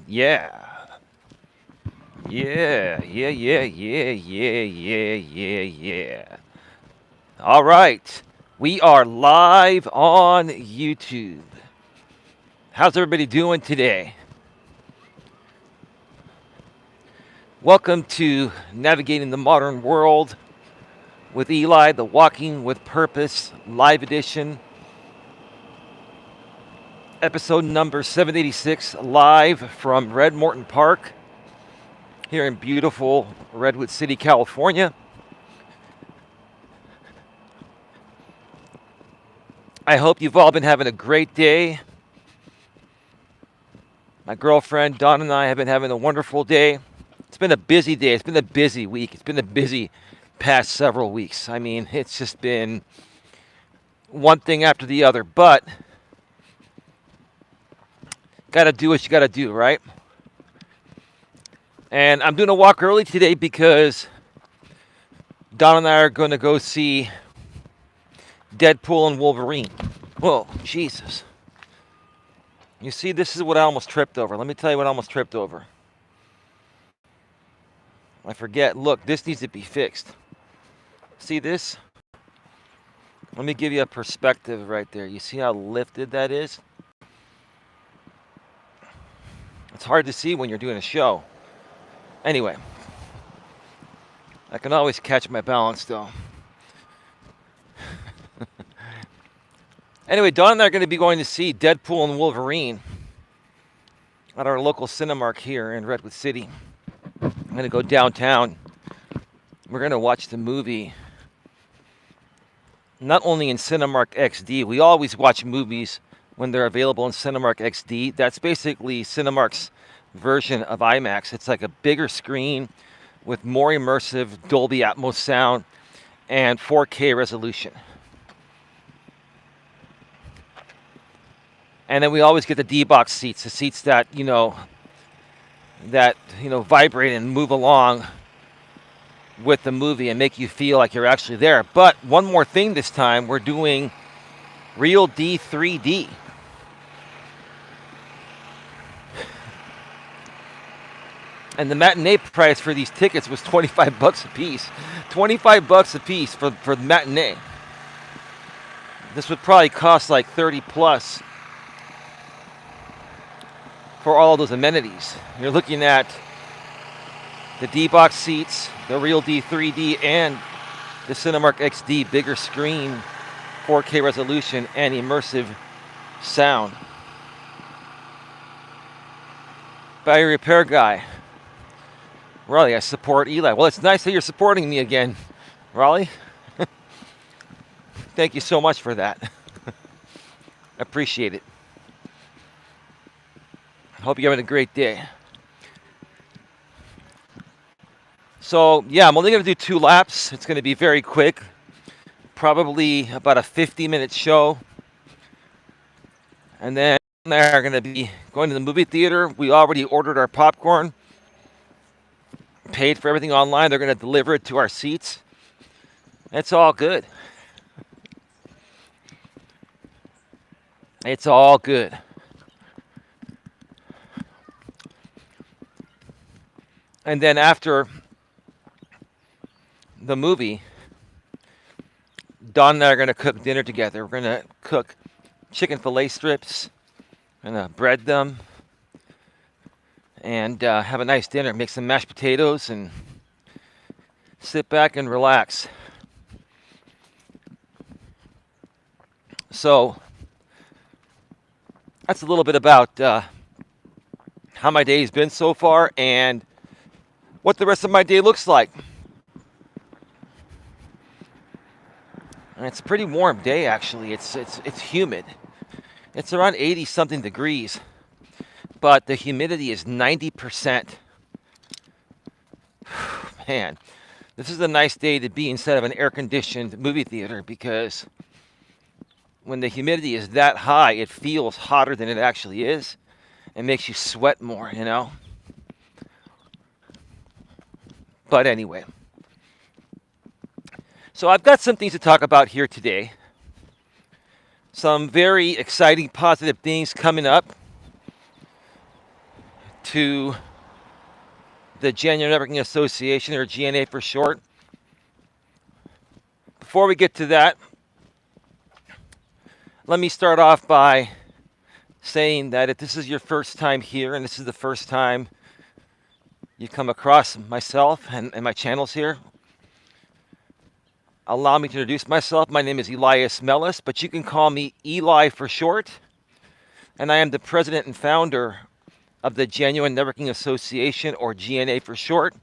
Yeah. Yeah. All right. We are live on YouTube. How's everybody doing today? Welcome to Navigating the Modern World with Eli, the Walking with Purpose live edition. Episode number 786, live from Red Morton Park here in beautiful Redwood City, California. I hope you've all been having a great day. My girlfriend Dawn and I have been having a wonderful day. It's been a busy day. It's been a busy week. It's been a busy past several weeks. I mean, it's just been one thing after the other, but gotta do what you gotta do, right? And I'm doing a walk early today because Dawn and I are going to go see Deadpool and Wolverine. Whoa, Jesus. You see, this is what I almost tripped over. Let me tell you what I almost tripped over. I forget. Look, this needs to be fixed. See this? Let me give you a perspective right there. You see how lifted that is? It's hard to see when you're doing a show. Anyway, I can always catch my balance though. Anyway, Dawn and I are going to be going to see Deadpool and Wolverine at our local Cinemark here in Redwood City. I'm going to go downtown. We're going to watch the movie not only in Cinemark XD. We always watch movies when they're available in Cinemark XD. That's basically Cinemark's version of IMAX. It's like a bigger screen with more immersive Dolby Atmos sound and 4K resolution. And then we always get the D-box seats, the seats that, vibrate and move along with the movie and make you feel like you're actually there. But one more thing this time, we're doing Real D 3D. And the matinee price for these tickets was $25 a piece. $25 a piece for the matinee. This would probably cost like 30 plus for all those amenities. You're looking at the D-box seats, the Real D 3D, and the Cinemark XD bigger screen, 4K resolution, and immersive sound. Battery repair guy. Raleigh, I support Eli. Well, it's nice that you're supporting me again, Raleigh. Thank you so much for that. Appreciate it. Hope you're having a great day. So, yeah, I'm only going to do 2 laps. It's going to be very quick. Probably about a 50-minute show. And then they're going to be going to the movie theater. We already ordered our popcorn. Paid for everything online. They're going to deliver it to our seats. It's all good. It's all good. And then after the movie, Dawn and I are going to cook dinner together. We're going to cook chicken fillet strips, and bread them, and have a nice dinner. Make some mashed potatoes and sit back and relax. So that's a little bit about how my day's been so far and what the rest of my day looks like. And it's a pretty warm day, actually. It's humid. It's around 80 something degrees, but the humidity is 90%. Man, this is a nice day to be inside of an air-conditioned movie theater, because when the humidity is that high, it feels hotter than it actually is. It makes you sweat more, But anyway. So I've got some things to talk about here today. Some very exciting, positive things coming up to the Genuine Networking Association, or GNA for short. Before we get to that, let me start off by saying that if this is your first time here and this is the first time you come across myself and my channels here, allow me to introduce myself. My name is Elias Melas, but you can call me Eli for short. And I am the president and founder of the Genuine Networking Association, or GNA for short.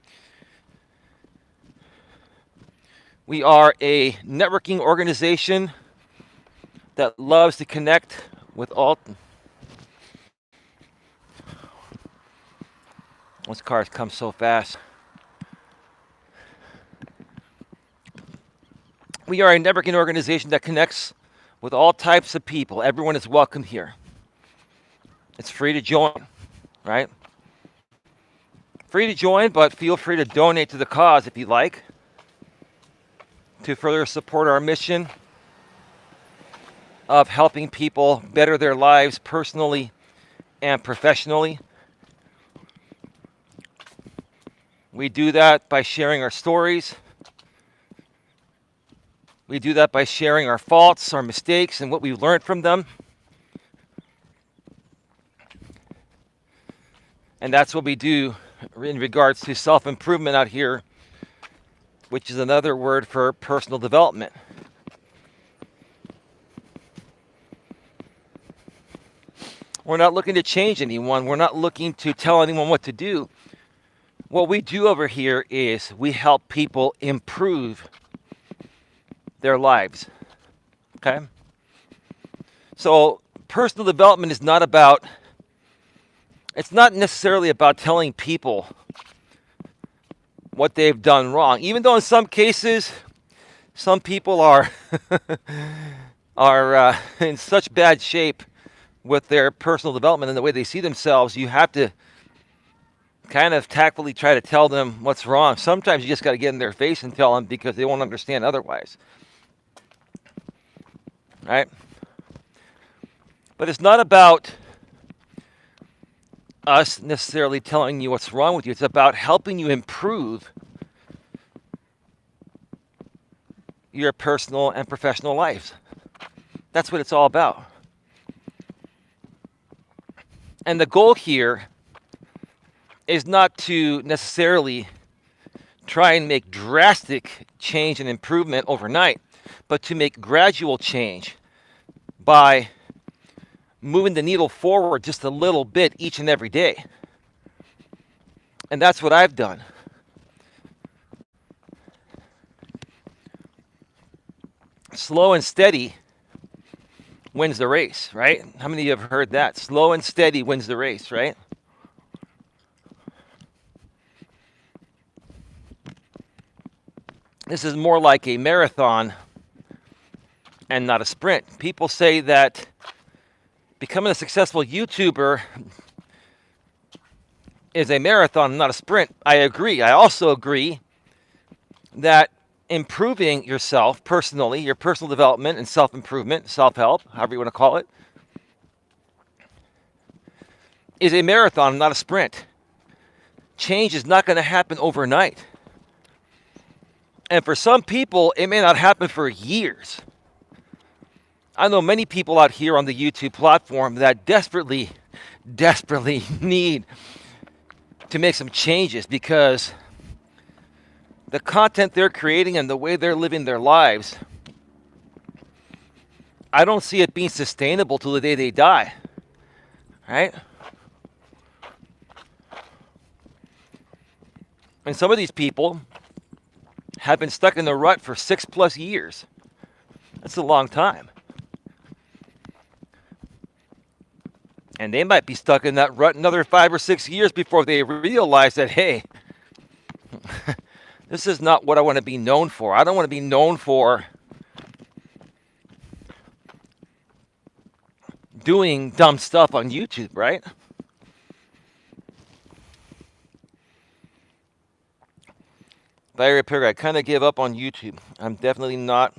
We are a networking organization that loves to connect with all... Those cars come so fast. We are a networking organization that connects with all types of people. Everyone is welcome here. It's free to join, right? Free to join, but feel free to donate to the cause if you like, to further support our mission of helping people better their lives personally and professionally. We do that by sharing our stories. We do that by sharing our faults, our mistakes, and what we've learned from them. And that's what we do in regards to self-improvement out here, which is another word for personal development. We're not looking to change anyone. We're not looking to tell anyone what to do. What we do over here is we help people improve their lives. Okay? So personal development is not about... It's not necessarily about telling people what they've done wrong, even though in some cases, some people are in such bad shape with their personal development and the way they see themselves. You have to kind of tactfully try to tell them what's wrong. Sometimes you just got to get in their face and tell them, because they won't understand otherwise. Right? But it's not about us necessarily telling you what's wrong with you. It's about helping you improve your personal and professional lives. That's what it's all about. And the goal here is not to necessarily try and make drastic change and improvement overnight, but to make gradual change by moving the needle forward just a little bit each and every day. And that's what I've done. Slow and steady wins the race, right? How many of you have heard that? Slow and steady wins the race, right? This is more like a marathon and not a sprint. People say that becoming a successful YouTuber is a marathon, not a sprint. I agree. I also agree that improving yourself personally, your personal development and self-improvement, self-help, however you want to call it, is a marathon, not a sprint. Change is not going to happen overnight. And for some people, it may not happen for years. I know many people out here on the YouTube platform that desperately need to make some changes, because the content they're creating and the way they're living their lives, I don't see it being sustainable till the day they die, right? And some of these people have been stuck in the rut for 6+ years. That's a long time. And they might be stuck in that rut another 5 or 6 years before they realize that, hey, this is not what I want to be known for. I don't want to be known for doing dumb stuff on YouTube, right? Valeria Perry, I kind of gave up on YouTube. I'm definitely not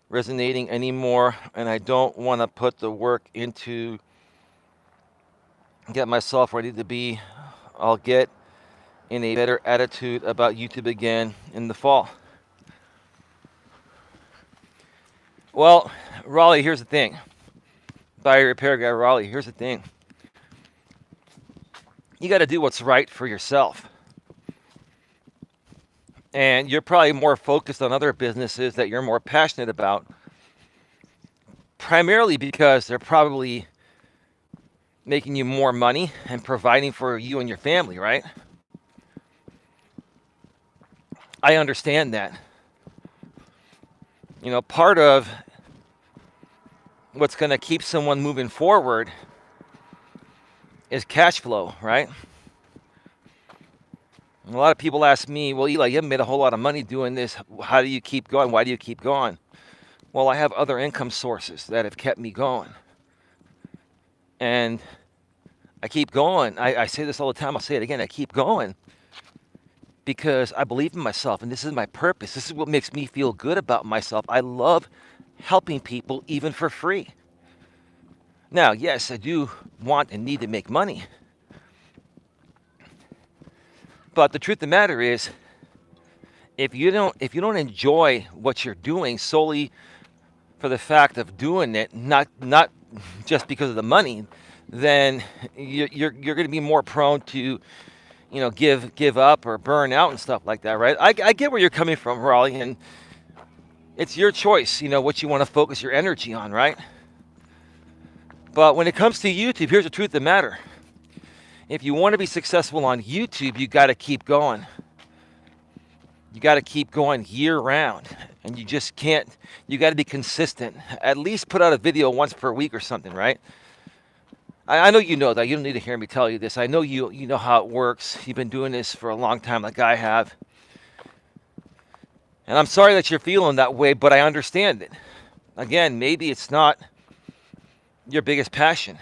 resonating anymore, and I don't want to put the work into get myself ready to be. I'll get in a better attitude about YouTube again in the fall. Well, Raleigh, here's the thing. Buyer repair guy Raleigh, here's the thing. You got to do what's right for yourself. And you're probably more focused on other businesses that you're more passionate about, primarily because they're probably making you more money and providing for you and your family, right? I understand that. You know, part of what's going to keep someone moving forward is cash flow, right? A lot of people ask me, well, Eli, you haven't made a whole lot of money doing this. How do you keep going? Why do you keep going? Well, I have other income sources that have kept me going. And I keep going. I say this all the time. I'll say it again. I keep going because I believe in myself, and this is my purpose. This is what makes me feel good about myself. I love helping people even for free. Now, yes, I do want and need to make money. But the truth of the matter is, if you don't enjoy what you're doing solely for the fact of doing it, not just because of the money, then you're going to be more prone to, give up or burn out and stuff like that, right? I get where you're coming from, Raleigh, and it's your choice, what you want to focus your energy on, right? But when it comes to YouTube, here's the truth of the matter. If you want to be successful on YouTube, you got to keep going. You got to keep going year round, and you just can't. You got to be consistent. At least put out a video once per week or something, right? I know you know that. You don't need to hear me tell you this. I know you know how it works. You've been doing this for a long time, like I have. And I'm sorry that you're feeling that way, but I understand it. Again, maybe it's not your biggest passion.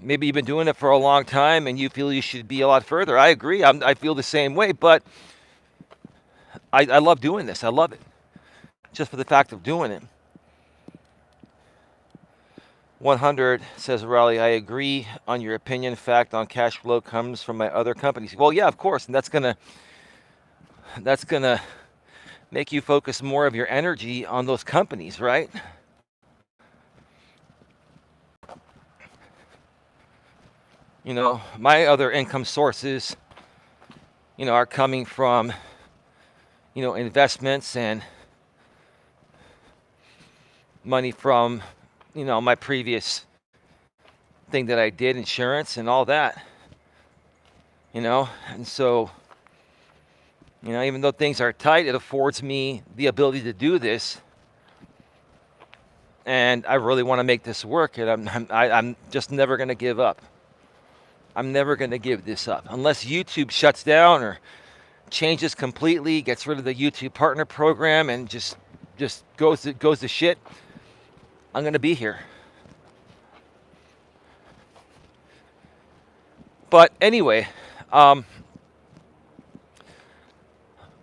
Maybe you've been doing it for a long time and you feel you should be a lot further. I agree. I feel the same way, but I love doing this. I love it. Just for the fact of doing it. 100 says, Raleigh, I agree on your opinion. Fact on cash flow comes from my other companies. Well, yeah, of course. And that's gonna make you focus more of your energy on those companies, right? My other income sources, are coming from, investments and money from, my previous thing that I did, insurance and all that, and so, even though things are tight, it affords me the ability to do this. And I really want to make this work, and I'm just never going to give up. I'm never going to give this up unless YouTube shuts down or changes completely, gets rid of the YouTube partner program, and just goes to shit. I'm going to be here. But anyway, I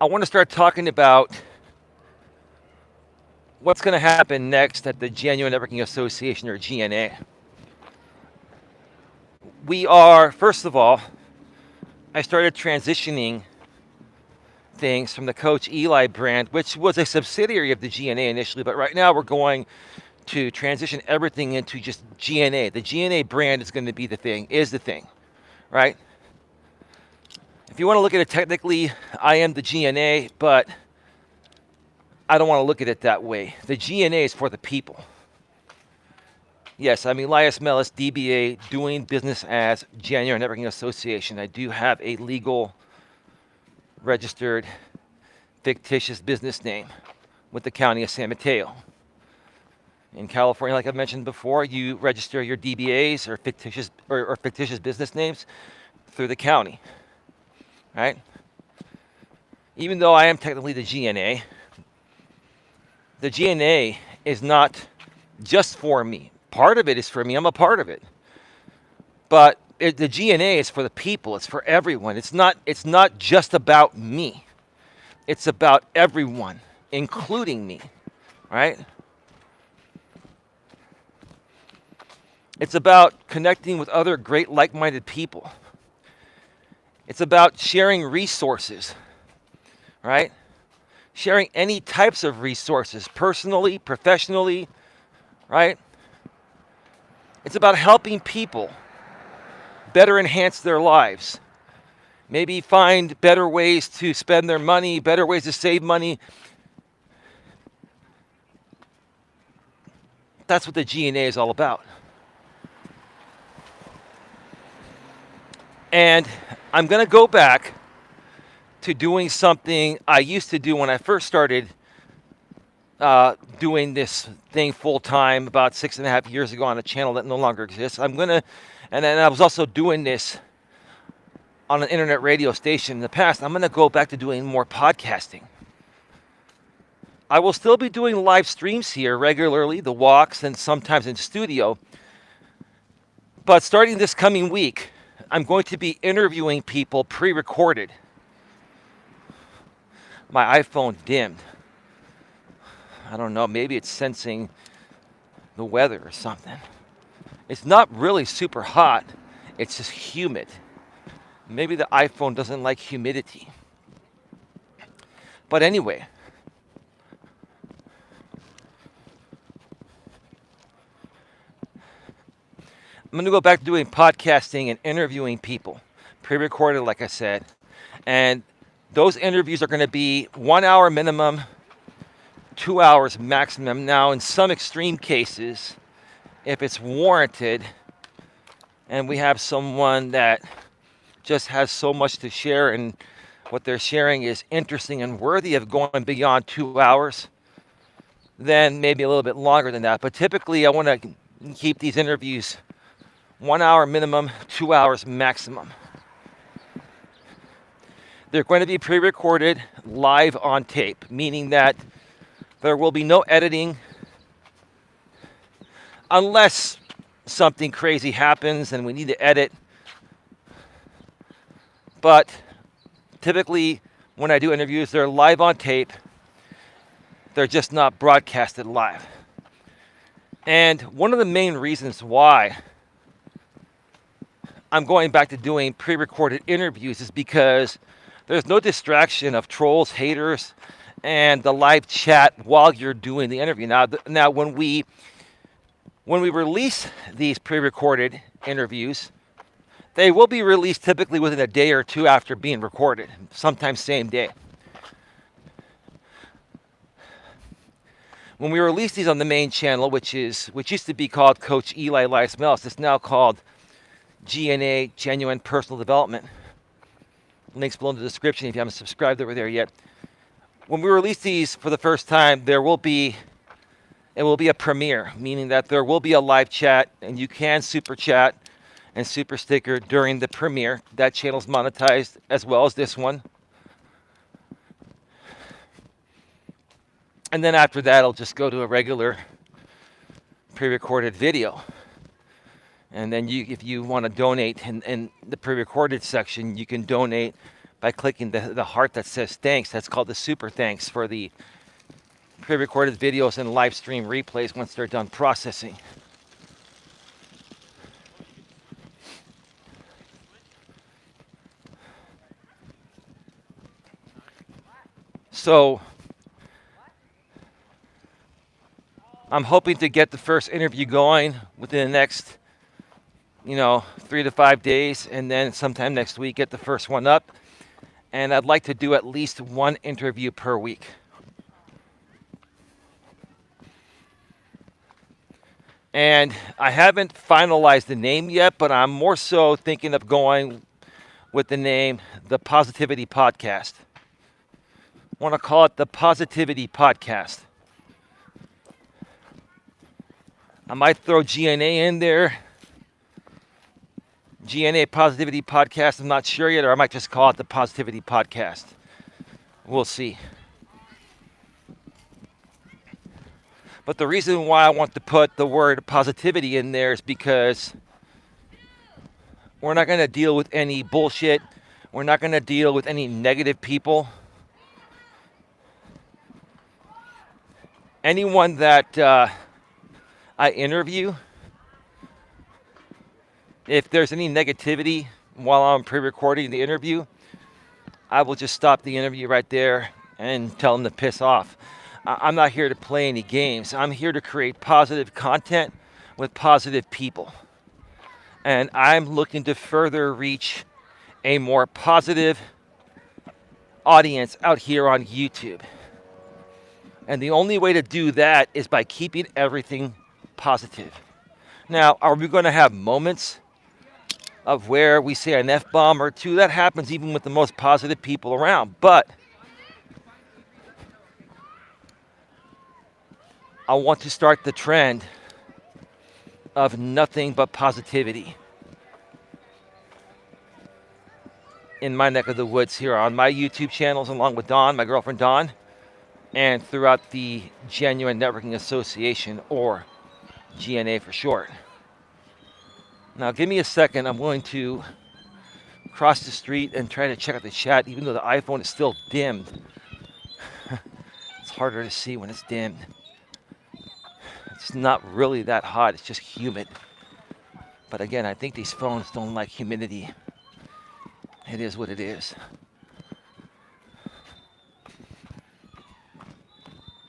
want to start talking about what's going to happen next at the Genuine Networking Association, or GNA. We are, first of all, I started transitioning things from the Coach Eli brand, which was a subsidiary of the GNA initially, but right now we're going to transition everything into just GNA. The GNA brand is going to be the thing, right? If you want to look at it technically, I am the GNA, but I don't want to look at it that way. The GNA is for the people. Yes, I'm Elias Melas, DBA, doing business as Genuine Networking Association. I do have a legal, registered, fictitious business name with the County of San Mateo. In California, like I mentioned before, you register your DBAs or fictitious business names through the county, right? Even though I am technically the GNA is not just for me. Part of it is for me. I'm a part of it. But the GNA is for the people. It's for everyone. It's not just about me. It's about everyone, including me, right? It's about connecting with other great like-minded people. It's about sharing resources, right? Sharing any types of resources, personally, professionally, right? It's about helping people better enhance their lives. Maybe find better ways to spend their money, better ways to save money. That's what the G&A is all about. And I'm going to go back to doing something I used to do when I first started doing this thing full time about 6.5 years ago on a channel that no longer exists. And then I was also doing this on an internet radio station in the past. I'm going to go back to doing more podcasting. I will still be doing live streams here regularly, the walks, and sometimes in studio. But starting this coming week, I'm going to be interviewing people pre-recorded. My iPhone dimmed. I don't know, maybe it's sensing the weather or something. It's not really super hot, it's just humid. Maybe the iPhone doesn't like humidity. But anyway, I'm going to go back to doing podcasting and interviewing people, pre-recorded, like I said. And those interviews are going to be 1 hour minimum, 2 hours maximum. Now, in some extreme cases, if it's warranted, and we have someone that just has so much to share and what they're sharing is interesting and worthy of going beyond 2 hours, then maybe a little bit longer than that. But typically, I want to keep these interviews 1 hour minimum, 2 hours maximum. They're going to be pre-recorded live on tape, meaning that there will be no editing unless something crazy happens and we need to edit. But typically, when I do interviews, they're live on tape. They're just not broadcasted live. And one of the main reasons why I'm going back to doing pre-recorded interviews is because there's no distraction of trolls, haters, and the live chat while you're doing the interview. Now when we release these pre-recorded interviews, they will be released typically within a day or two after being recorded, sometimes same day. When we release these on the main channel, which used to be called Coach Elias Melas, it's now called G&A, Genuine Personal Development. Links below in the description if you haven't subscribed over there yet. When we release these for the first time, it will be a premiere, meaning that there will be a live chat and you can super chat and super sticker during the premiere. That channel's monetized as well as this one. And then after that, I'll just go to a regular pre-recorded video. And then if you want to donate in the pre-recorded section, you can donate by clicking the heart that says thanks. That's called the super thanks for the pre-recorded videos and live stream replays once they're done processing. So I'm hoping to get the first interview going within the next 3 to 5 days, and then sometime next week get the first one up. And I'd like to do at least one interview per week. And I haven't finalized the name yet, but I'm more so thinking of going with the name The Positivity Podcast. I want to call it The Positivity Podcast. I might throw G&A in there. G&A Positivity Podcast, I'm not sure yet, or I might just call it the Positivity Podcast. We'll see. But the reason why I want to put the word positivity in there is because we're not going to deal with any bullshit. We're not going to deal with any negative people. Anyone that I interview, If there's any negativity while I'm pre-recording the interview, I will just stop the interview right there and tell them to piss off. I'm not here to play any games. I'm here to create positive content with positive people. And I'm looking to further reach a more positive audience out here on YouTube. And the only way to do that is by keeping everything positive. Now, are we going to have moments of where we say an F-bomb or two? That happens even with the most positive people around. But I want to start the trend of nothing but positivity in my neck of the woods here on my YouTube channels, along with Dawn, my girlfriend Dawn, and throughout the Genuine Networking Association, or GNA for short. Now, give me a second. I'm going to cross the street and try to check out the chat, even though the iPhone is still dimmed. It's harder to see when it's dimmed. It's not really that hot. It's just humid. But again, I think these phones don't like humidity. It is what it is.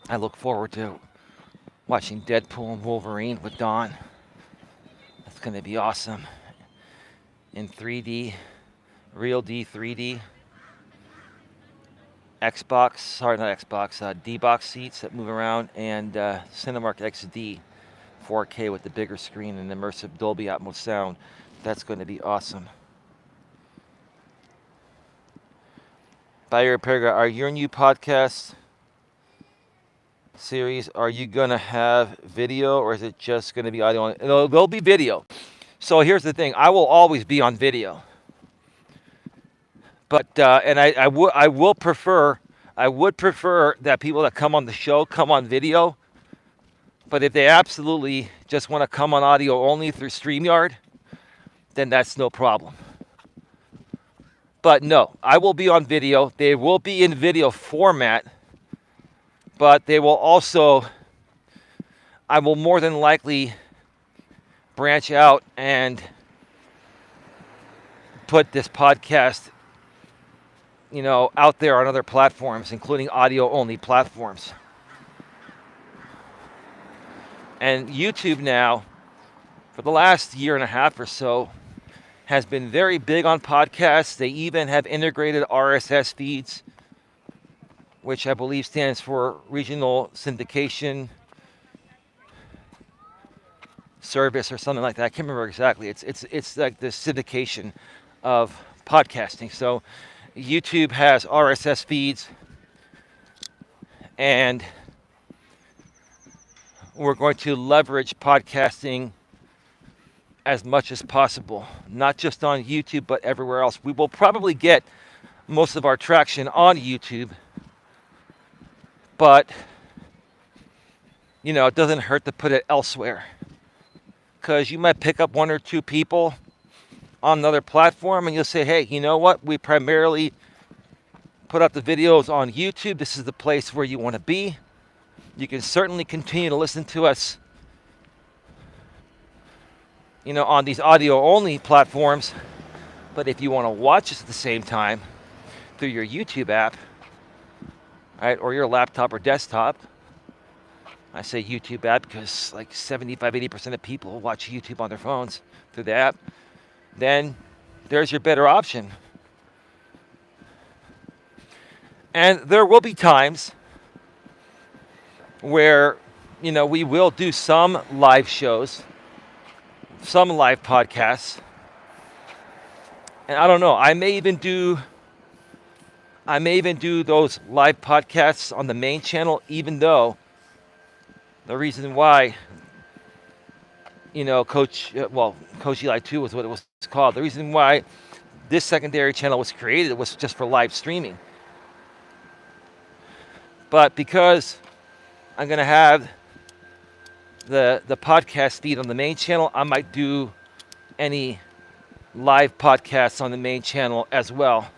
I look forward to watching Deadpool and Wolverine with Dawn. That's going to be awesome. In 3D, real D 3D. Xbox, sorry, not Xbox, D-Box seats that move around, and Cinemark XD 4K with the bigger screen and immersive Dolby Atmos sound. That's going to be awesome. By your paragraph, are your new podcast series, are you going to have video, or is it just going to be audio? There'll be video. So here's the thing. I will always be on video. But and I would prefer that people that come on the show come on video. But if they absolutely just want to come on audio only through StreamYard, then that's no problem. But no, I will be on video. They will be in video format, but they will also, I will more than likely branch out and put this podcast, out there on other platforms, including audio-only platforms. And YouTube now, for the last year and a half or so, has been very big on podcasts. They even have integrated RSS feeds, which I believe stands for Regional Syndication Service or something like that. I can't remember exactly. It's like the syndication of podcasting. So YouTube has RSS feeds, and we're going to leverage podcasting as much as possible, not just on YouTube, but everywhere else. We will probably get most of our traction on YouTube, but, it doesn't hurt to put it elsewhere, because you might pick up one or two people on another platform, and you'll say, hey, you know what? We primarily put out the videos on YouTube. This is the place where you want to be. You can certainly continue to listen to us, on these audio-only platforms. But if you want to watch us at the same time through your YouTube app, right, or your laptop or desktop, I say YouTube app because like 75-80% of people watch YouTube on their phones through the app, then there's your better option. And there will be times where, we will do some live shows, some live podcasts. And I don't know, I may even do those live podcasts on the main channel, even though the reason why, Coach Eli 2 was what it was called. The reason why this secondary channel was created was just for live streaming. But because I'm going to have the podcast feed on the main channel, I might do any live podcasts on the main channel as well,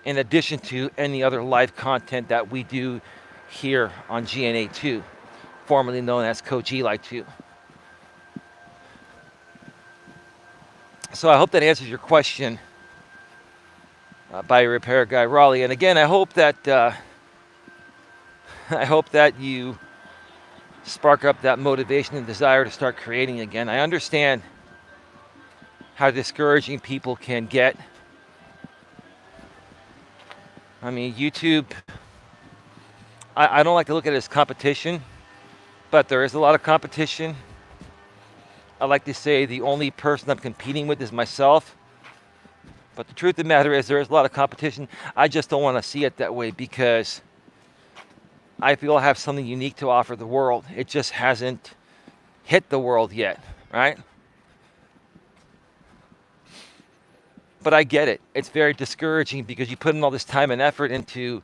in addition to any other live content that we do here on GNA2, formerly known as Coach Eli 2. So I hope that answers your question, by repair guy Raleigh. And again, I hope that you spark up that motivation and desire to start creating again. I understand how discouraging people can get. I mean, YouTube, I don't like to look at it as competition, but there is a lot of competition. I like to say the only person I'm competing with is myself. But the truth of the matter is there is a lot of competition. I just don't want to see it that way because I feel I have something unique to offer the world. It just hasn't hit the world yet, right? But I get it. It's very discouraging because you put in all this time and effort into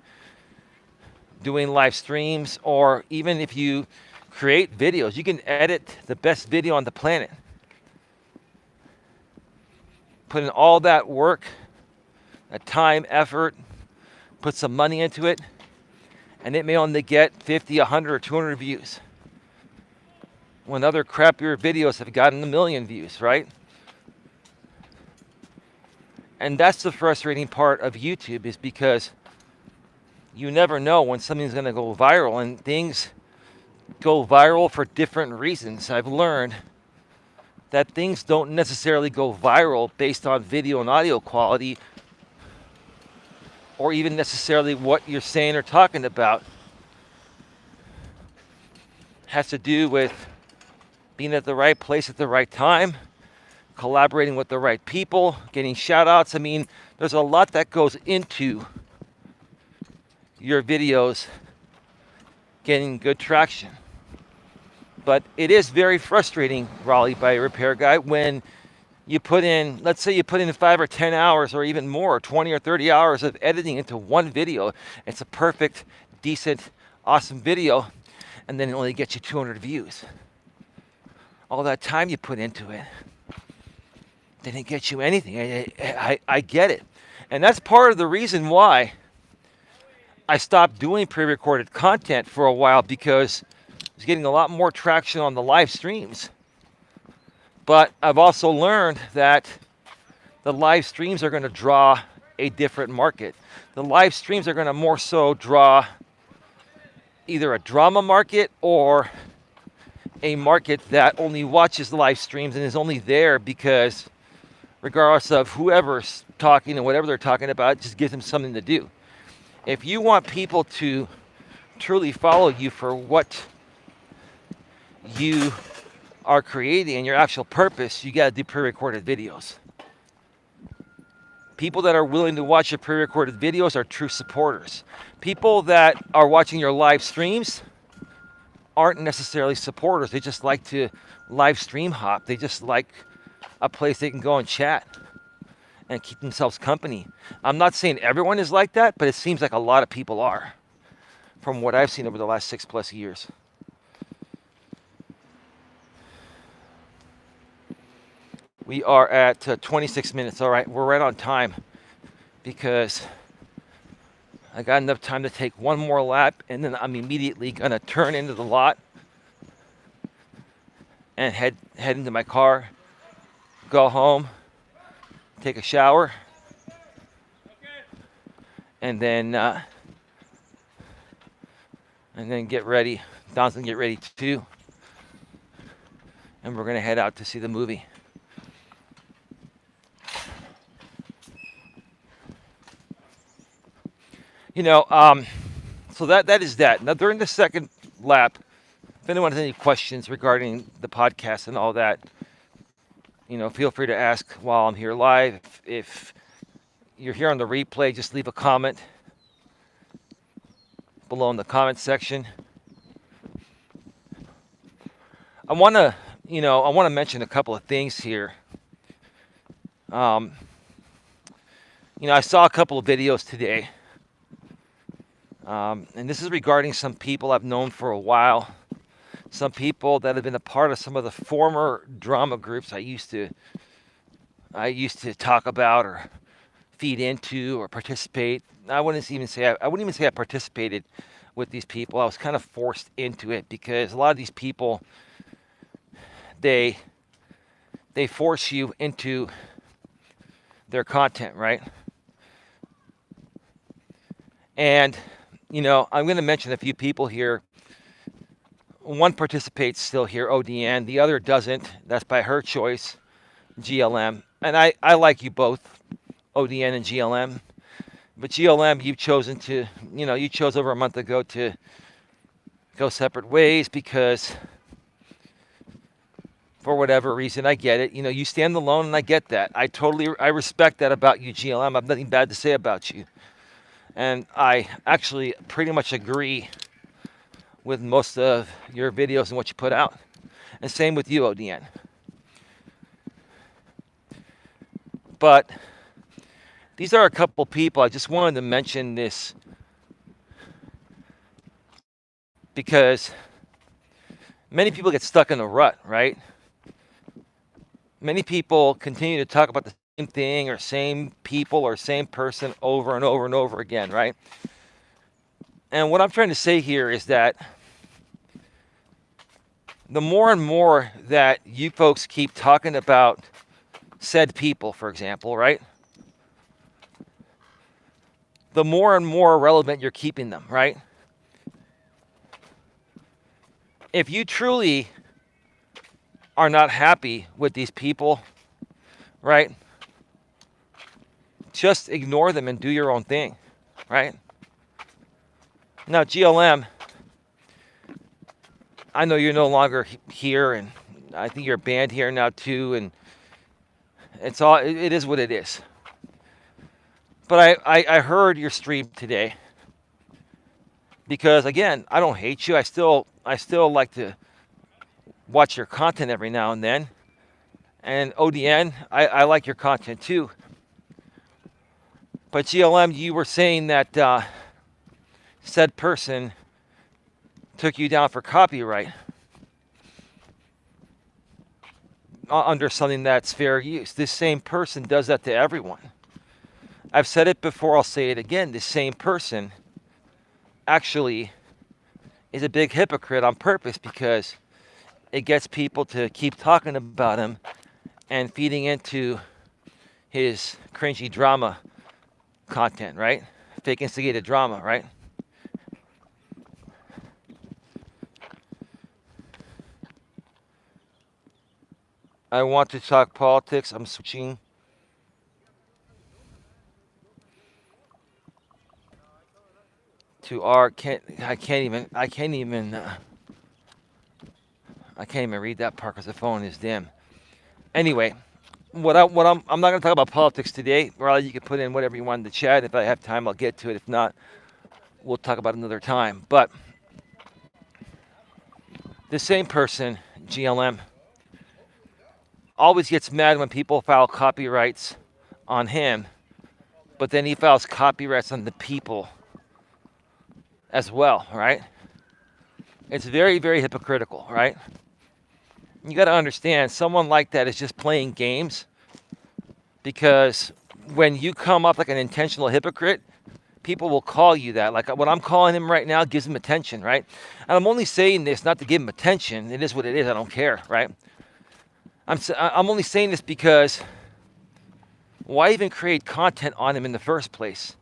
doing live streams, or even if you create videos, you can edit the best video on the planet. Put in all that work, that time, effort, put some money into it, and it may only get 50, 100, or 200 views. When other crappier videos have gotten 1,000,000 views, right? And that's the frustrating part of YouTube, is because you never know when something's going to go viral, and things go viral for different reasons. I've learned that things don't necessarily go viral based on video and audio quality, or even necessarily what you're saying or talking about. It has to do with being at the right place at the right time, collaborating with the right people, getting shout outs. I mean, there's a lot that goes into your videos getting good traction. But it is very frustrating, Raleigh by Repair Guy, when you put in, let's say you put in 5 or 10 hours or even more, 20 or 30 hours of editing into one video. It's a perfect, decent, awesome video, and then it only gets you 200 views. All that time you put into it didn't get you anything. I get it. And that's part of the reason why I stopped doing pre-recorded content for a while, because I was getting a lot more traction on the live streams. But I've also learned that the live streams are going to draw a different market. The live streams are going to more so draw either a drama market or a market that only watches live streams and is only there because, regardless of whoever's talking and whatever they're talking about, it just gives them something to do. If you want people to truly follow you for what you are creating and your actual purpose, you got to do pre-recorded videos. People that are willing to watch your pre-recorded videos are true supporters. People that are watching your live streams aren't necessarily supporters. They just like to live stream hop. They just like a place they can go and chat and keep themselves company. I'm not saying everyone is like that, but it seems like a lot of people are, from what I've seen over the last 6+ years. We are at 26 minutes. All right, we're right on time because I got enough time to take one more lap, and then I'm immediately going to turn into the lot and head into my car, go home, take a shower, and then get ready. Don's going to get ready too, and we're going to head out to see the movie. You know, so that is that. Now, during the second lap, if anyone has any questions regarding the podcast and all that, you know, feel free to ask while I'm here live. If you're here on the replay, just leave a comment below in the comment section. I want to mention a couple of things here. I saw a couple of videos today. And this is regarding some people I've known for a while. Some people that have been a part of some of the former drama groups I used to talk about or feed into or participate. I wouldn't even say I participated with these people. I was kind of forced into it because a lot of these people, they force you into their content, right? And, I'm going to mention a few people here. One participates still here, ODN. The other doesn't. That's by her choice, GLM. And I like you both, ODN and GLM. But GLM, you've chosen to, you chose over a month ago to go separate ways because for whatever reason, I get it. You stand alone, and I get that. I respect that about you, GLM. I have nothing bad to say about you. And I actually pretty much agree with most of your videos and what you put out. And same with you, ODN. But these are a couple people. I just wanted to mention this because many people get stuck in a rut, right? Many people continue to talk about the same thing or same people or same person over and over and over again, right? And what I'm trying to say here is that the more and more that you folks keep talking about said people, for example, right? The more and more relevant you're keeping them, right? If you truly are not happy with these people, right? Just ignore them and do your own thing, right? Now, GLM, I know you're no longer here, and I think you're banned here now too, and it is what it is. But I heard your stream today because, again, I don't hate you. I still like to watch your content every now and then. And ODN, I like your content too. But GLM, you were saying that said person took you down for copyright under something that's fair use. This same person does that to everyone. I've said it before, I'll say it again. This same person actually is a big hypocrite on purpose because it gets people to keep talking about him and feeding into his cringy drama content, right? Fake instigated drama, right? I want to talk politics. I'm switching. To our I can't even read that part because the phone is dim. Anyway, I'm not going to talk about politics today. Rather, you can put in whatever you want in the chat. If I have time, I'll get to it. If not, we'll talk about it another time. But the same person, GLM, always gets mad when people file copyrights on him, but then he files copyrights on the people as well, right? It's very, very hypocritical, right? You got to understand, someone like that is just playing games because when you come up like an intentional hypocrite, people will call you that. Like what I'm calling him right now gives him attention, right? And I'm only saying this not to give him attention. It is what it is. I don't care, right? I'm only saying this because why even create content on him in the first place?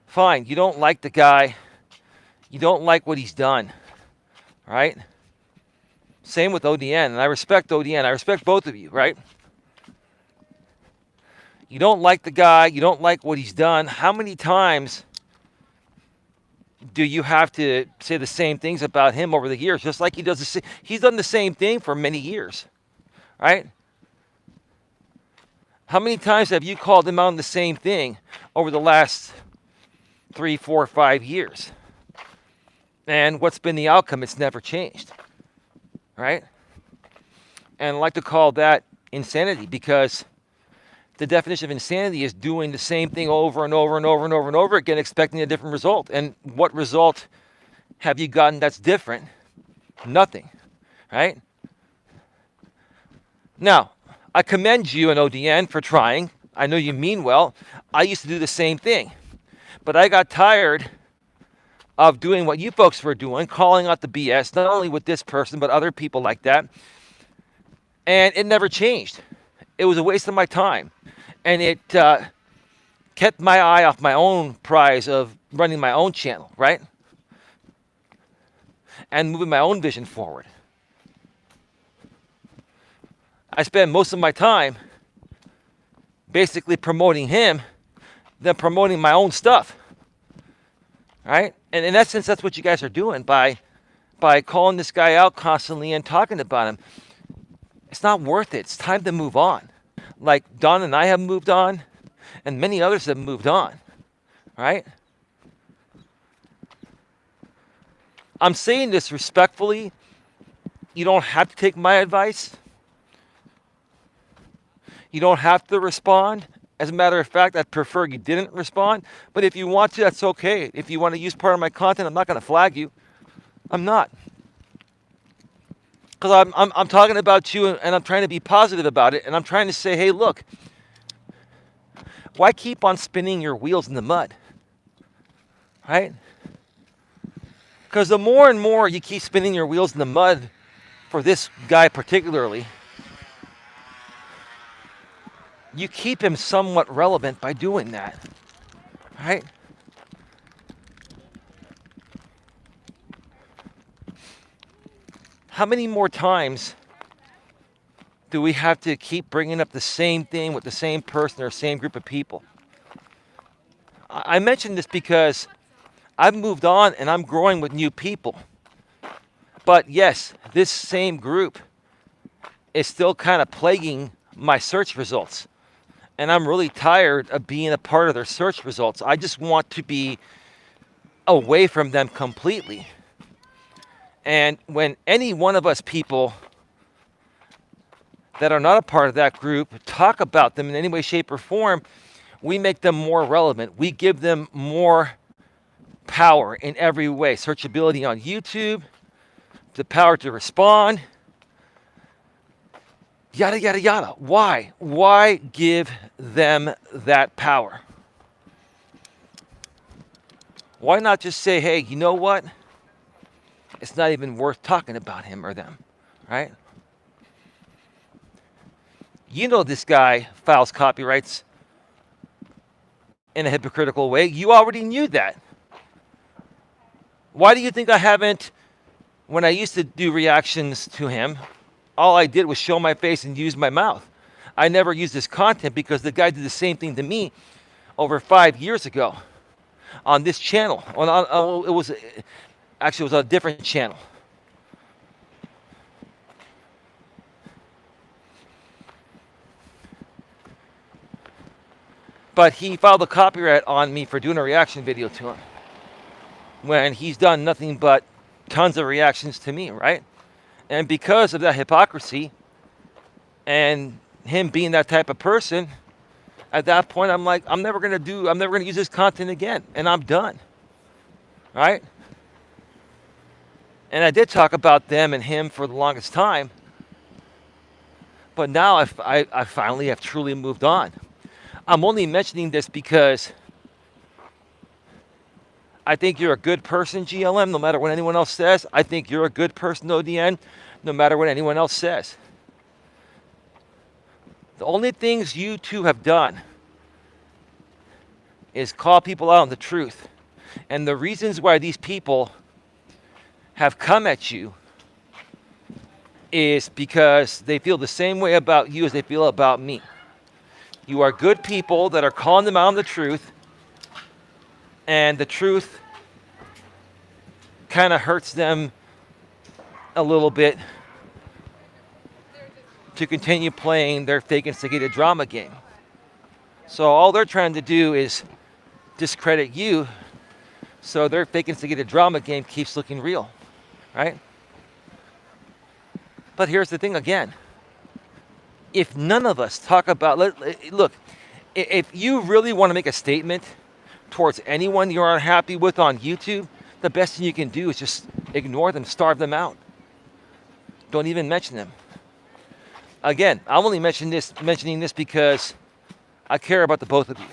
Fine, you don't like the guy. You don't like what he's done, right? Same with ODN, and I respect ODN. I respect both of you, right? You don't like the guy. You don't like what he's done. How many times do you have to say the same things about him over the years? Just like he's done the same thing for many years, right? How many times have you called him out on the same thing over the last 3, 4, 5 years? And what's been the outcome? It's never changed, right? And I like to call that insanity because the definition of insanity is doing the same thing over and over and over and over and over again, expecting a different result. And what result have you gotten that's different? Nothing, right? Now, I commend you and ODN for trying. I know you mean well. I used to do the same thing. But I got tired of doing what you folks were doing, calling out the BS, not only with this person, but other people like that. And it never changed. It was a waste of my time. and it kept my eye off my own prize of running my own channel, right? And moving my own vision forward. I spend most of my time basically promoting him than promoting my own stuff, right? And in essence, that's what you guys are doing by calling this guy out constantly and talking about him. It's not worth it. It's time to move on. Like Don and I have moved on, and many others have moved on, right? I'm saying this respectfully. You don't have to take my advice. You don't have to respond. As a matter of fact, I'd prefer you didn't respond. But if you want to, that's okay. If you want to use part of my content, I'm not going to flag you. I'm not. Because I'm talking about you, and I'm trying to be positive about it. And I'm trying to say, hey, look, why keep on spinning your wheels in the mud? Right? Because the more and more you keep spinning your wheels in the mud for this guy particularly, you keep him somewhat relevant by doing that, right? How many more times do we have to keep bringing up the same thing with the same person or same group of people? I mention this because I've moved on and I'm growing with new people. But yes, this same group is still kind of plaguing my search results. And I'm really tired of being a part of their search results. I just want to be away from them completely. And when any one of us people that are not a part of that group talk about them in any way, shape, or form, we make them more relevant. We give them more power in every way. Searchability on YouTube, the power to respond, yada, yada, yada. Why? Why give them that power? Why not just say, hey, you know what? It's not even worth talking about him or them, right? You know this guy files copyrights in a hypocritical way. You already knew that. Why do you think I haven't, when I used to do reactions to him, all I did was show my face and use my mouth. I never used his content because the guy did the same thing to me over 5 years ago on this channel. It was on a different channel. But he filed a copyright on me for doing a reaction video to him when he's done nothing but tons of reactions to me, right? And because of that hypocrisy and him being that type of person, at that point I'm like, I'm never gonna use this content again, and I'm done. Right? And I did talk about them and him for the longest time, but now I finally have truly moved on. I'm only mentioning this because I think you're a good person, GLM, no matter what anyone else says. I think you're a good person, ODN, no matter what anyone else says. The only things you two have done is call people out on the truth. And the reasons why these people have come at you is because they feel the same way about you as they feel about me. You are good people that are calling them out on the truth, and the truth kind of hurts them a little bit to continue playing their fake instigated drama game. So all they're trying to do is discredit you, so their fake instigated drama game keeps looking real, right? But here's the thing again. If none of us talk about, look, if you really want to make a statement towards anyone you're unhappy with on YouTube, the best thing you can do is just ignore them, starve them out. Don't even mention them. Again, I'm only mentioning this because I care about the both of you.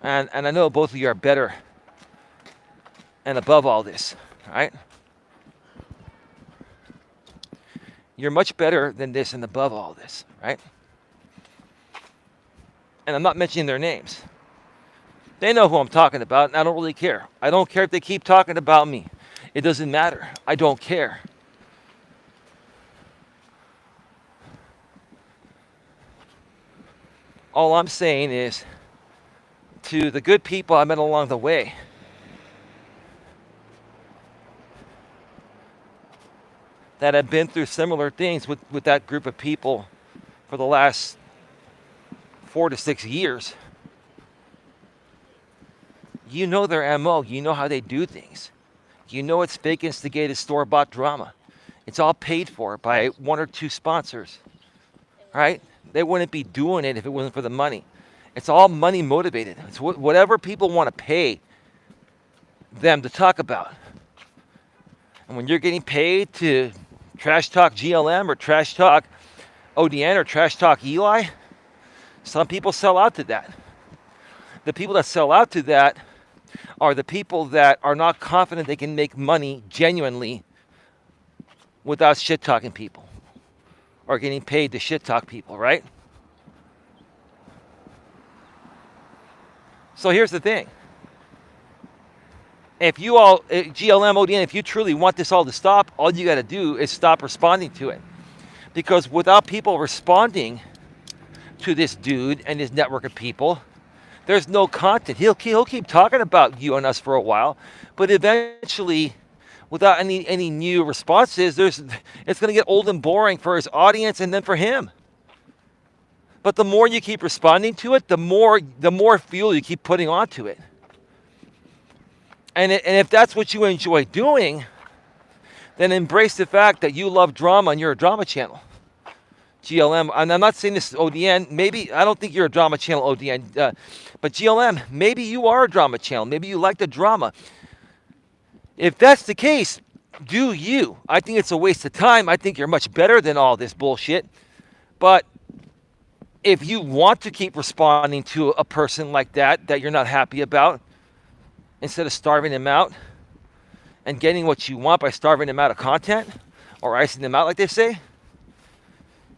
And I know both of you are better and above all this, right? You're much better than this and above all this, right? And I'm not mentioning their names. They know who I'm talking about, and I don't really care. I don't care if they keep talking about me. It doesn't matter. I don't care. All I'm saying is, to the good people I met along the way, that have been through similar things with that group of people for the last 4 to 6 years, you know their MO. You know how they do things. You know it's fake, instigated, store-bought drama. It's all paid for by one or two sponsors, right? They wouldn't be doing it if it wasn't for the money. It's all money motivated. It's whatever people want to pay them to talk about. And when you're getting paid to trash talk GLM or trash talk ODN or trash talk Eli, some people sell out to that. The people that sell out to that are the people that are not confident they can make money genuinely without shit talking people or getting paid to shit talk people, right? So here's the thing. If you all, GLM, ODN, if you truly want this all to stop, all you got to do is stop responding to it. Because without people responding to this dude and his network of people, there's no content. He'll keep talking about you and us for a while, but eventually, without any new responses, it's going to get old and boring for his audience and then for him. But the more you keep responding to it, the more fuel you keep putting onto it. And if that's what you enjoy doing, then embrace the fact that you love drama and you're a drama channel. GLM, and I'm not saying this is ODN. Maybe, I don't think you're a drama channel, ODN. But GLM, maybe you are a drama channel. Maybe you like the drama. If that's the case, do you. I think it's a waste of time. I think you're much better than all this bullshit. But if you want to keep responding to a person like that you're not happy about, instead of starving them out and getting what you want by starving them out of content or icing them out, like they say,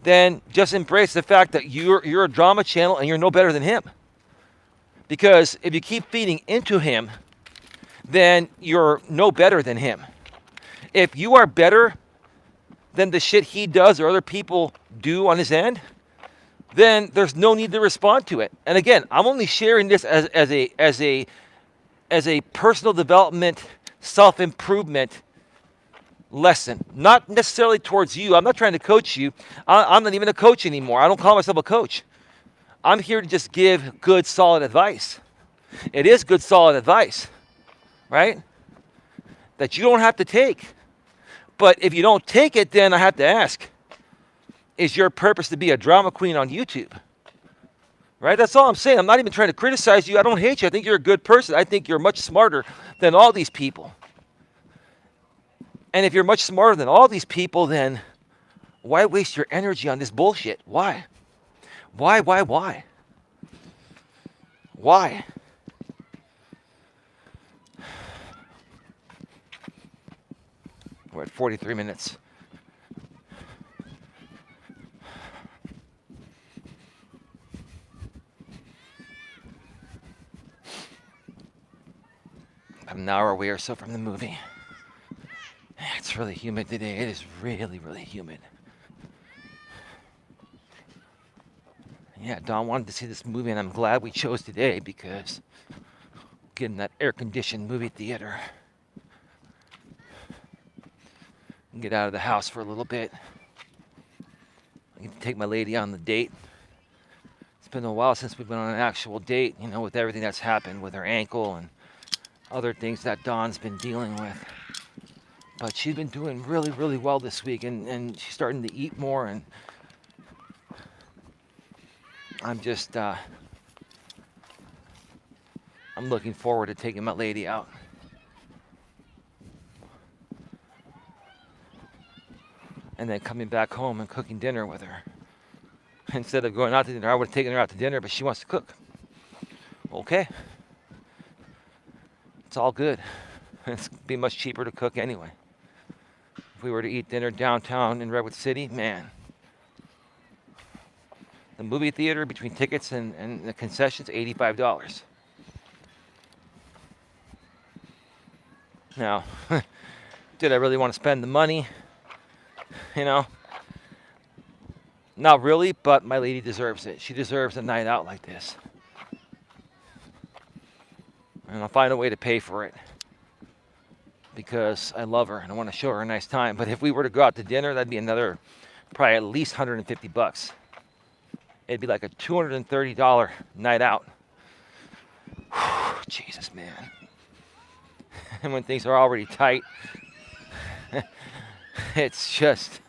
then just embrace the fact that you're a drama channel and you're no better than him. Because if you keep feeding into him, then you're no better than him. If you are better than the shit he does or other people do on his end, then there's no need to respond to it. And again, I'm only sharing this as a personal development, self-improvement lesson. Not necessarily towards you. I'm not trying to coach you. I'm not even a coach anymore. I don't call myself a coach. I'm here to just give good, solid advice. It is good, solid advice, right? That you don't have to take. But if you don't take it, then I have to ask, is your purpose to be a drama queen on YouTube? Right? That's all I'm saying. I'm not even trying to criticize you. I don't hate you. I think you're a good person. I think you're much smarter than all these people. And if you're much smarter than all these people, then why waste your energy on this bullshit? Why? Why? Why? We're at 43 minutes. About an hour away or so from the movie. It's really humid today. It is really, really humid. Yeah, Don wanted to see this movie, and I'm glad we chose today because getting that air-conditioned movie theater. Get out of the house for a little bit. I can take my lady on the date. It's been a while since we've been on an actual date, you know, with everything that's happened with her ankle and other things that Dawn's been dealing with. But she's been doing really, really well this week, and she's starting to eat more, and I'm just, I'm looking forward to taking my lady out. And then coming back home and cooking dinner with her. Instead of going out to dinner, I would have taken her out to dinner, but she wants to cook. Okay. It's all good. It's be much cheaper to cook anyway. If we were to eat dinner downtown in Redwood City, man, The movie theater, between tickets and the concessions, $85. Now, did I really want to spend the money? You know, not really, but my lady deserves it. She deserves a night out like this. And I'll find a way to pay for it because I love her and I want to show her a nice time. But if we were to go out to dinner, that'd be another, probably at least $150. It'd be like a $230 night out. Jesus, man. And when things are already tight, it's just,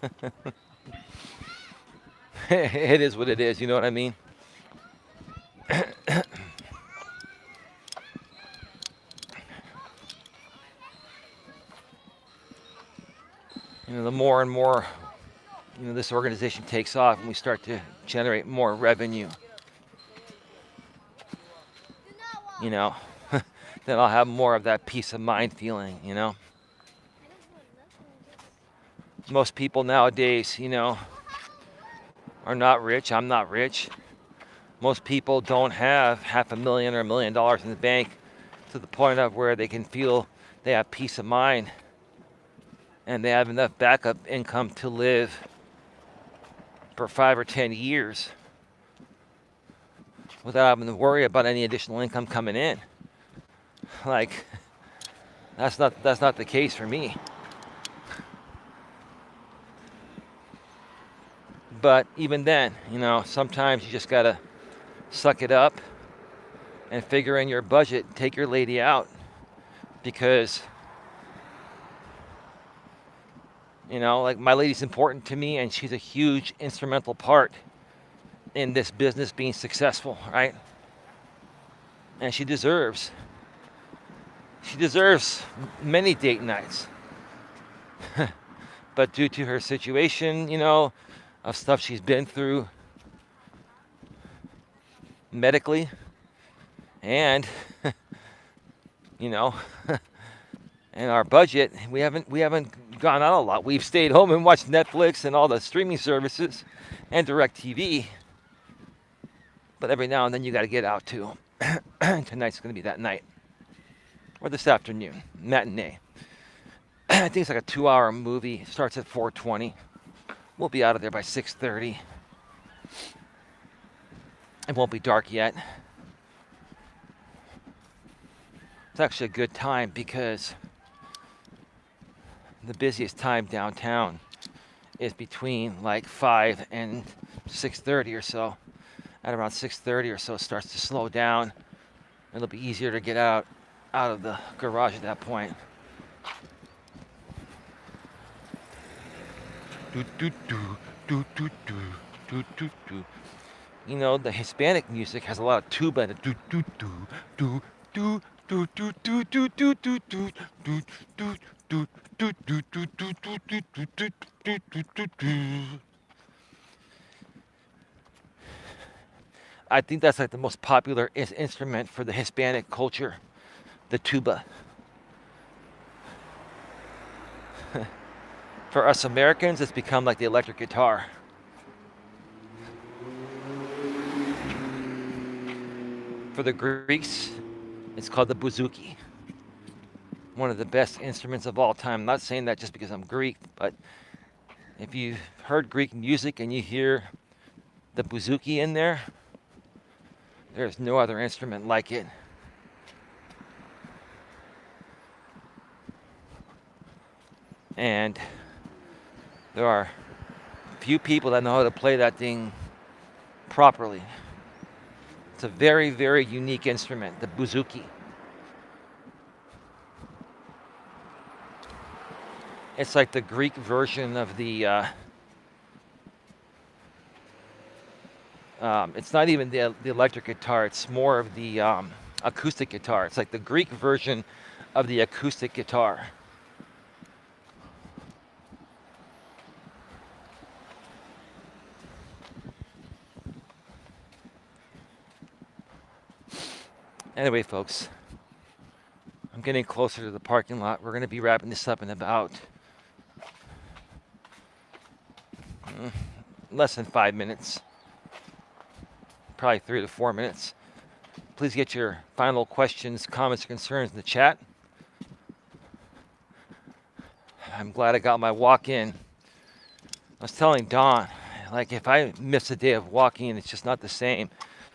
it is what it is, you know what I mean? The more and more, this organization takes off and we start to generate more revenue, then I'll have more of that peace of mind feeling, Most people nowadays, are not rich. I'm not rich. Most people don't have $500,000 or $1 million in the bank to the point of where they can feel they have peace of mind and they have enough backup income to live for 5 or 10 years without having to worry about any additional income coming in. Like, that's not the case for me. But even then, sometimes you just gotta suck it up and figure in your budget, take your lady out, because like, my lady's important to me and she's a huge instrumental part in this business being successful, right? And she deserves many date nights. But due to her situation, of stuff she's been through medically and and our budget, we haven't gone out a lot. We've stayed home and watched Netflix and all the streaming services and DirecTV. But every now and then you got to get out too. Tonight's going to be that night. Or this afternoon, matinee. I think it's like a 2-hour movie. It starts at 4:20. We'll be out of there by 6:30. It won't be dark yet. It's actually a good time because the busiest time downtown is between like 5 and 6:30 or so. At around 6:30 or so, it starts to slow down. It'll be easier to get out of the garage at that point. The Hispanic music has a lot of tuba and I think that's like the most popular instrument for the Hispanic culture, the tuba. For us Americans, it's become like the electric guitar. For the Greeks, it's called the bouzouki. One of the best instruments of all time. I'm not saying that just because I'm Greek, but if you've heard Greek music and you hear the bouzouki in there, there's no other instrument like it. And there are few people that know how to play that thing properly. It's a very, very unique instrument, the bouzouki. It's like the Greek version of the, it's not even the electric guitar, it's more of the acoustic guitar. It's like the Greek version of the acoustic guitar. Anyway, folks, I'm getting closer to the parking lot. We're going to be wrapping this up in about less than 5 minutes. probably 3 to 4 minutes. Please get your final questions, comments, or concerns in the chat. I'm glad I got my walk in. I was telling Dawn, like if I miss a day of walking, it's just not the same.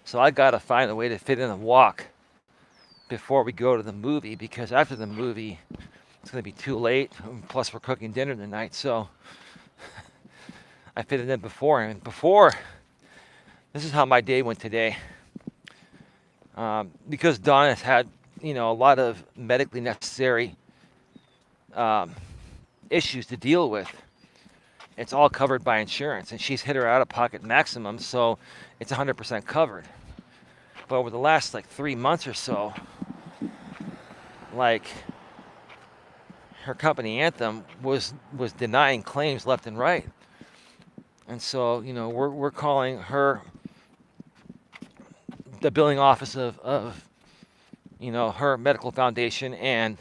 So I gotta find a way to fit in a walk before we go to the movie, because after the movie, it's gonna be too late. Plus we're cooking dinner tonight, so I fit it in before. And before, this is how my day went today. Because Dawn has had, a lot of medically necessary issues to deal with. It's all covered by insurance, and she's hit her out-of-pocket maximum, so it's 100% covered. But over the last 3 months or so, her company Anthem was denying claims left and right, and so we're calling her, the billing office of her medical foundation, and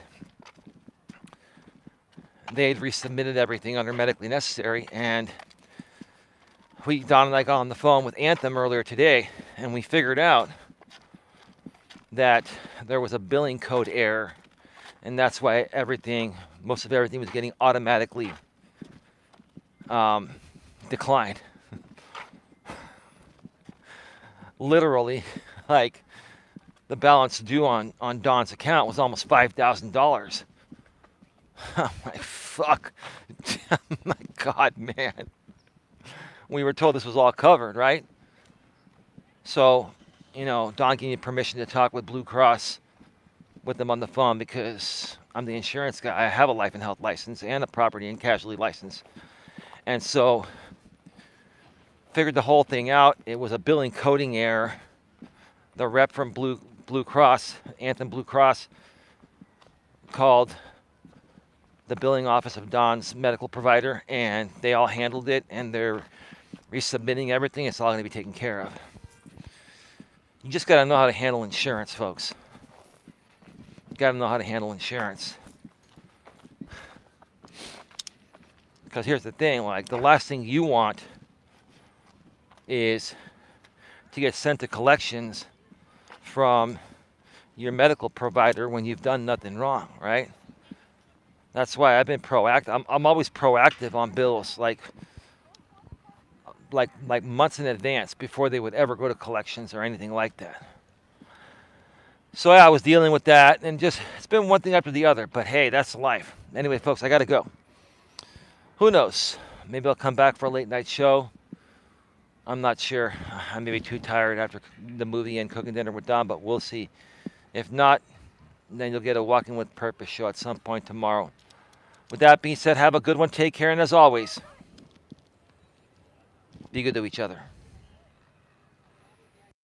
they had resubmitted everything under medically necessary. And Dawn and I got on the phone with Anthem earlier today, and we figured out that there was a billing code error, and that's why most of everything was getting automatically declined. Literally, the balance due on Dawn's account was almost $5,000. I'm like, fuck. My God, man. We were told this was all covered, right? So, Dawn gave me permission to talk with Blue Cross with them on the phone, because I'm the insurance guy. I have a life and health license and a property and casualty license. And so, figured the whole thing out. It was a billing coding error. The rep from Blue Cross, Anthem Blue Cross, called the billing office of Dawn's medical provider, and they all handled it, and they're resubmitting everything. It's all going to be taken care of. You just got to know how to handle insurance, folks. You got to know how to handle insurance. Because here's the thing, the last thing you want is to get sent to collections from your medical provider when you've done nothing wrong, right? That's why I've been proactive. I'm always proactive on bills, like months in advance before they would ever go to collections or anything like that. So yeah, I was dealing with that, and it's been one thing after the other. But hey, that's life. Anyway, folks, I got to go. Who knows? Maybe I'll come back for a late night show. I'm not sure. I may be too tired after the movie and cooking dinner with Dawn, but we'll see. If not, then you'll get a Walking with Purpose show at some point tomorrow. With that being said, have a good one. Take care, and as always, be good to each other.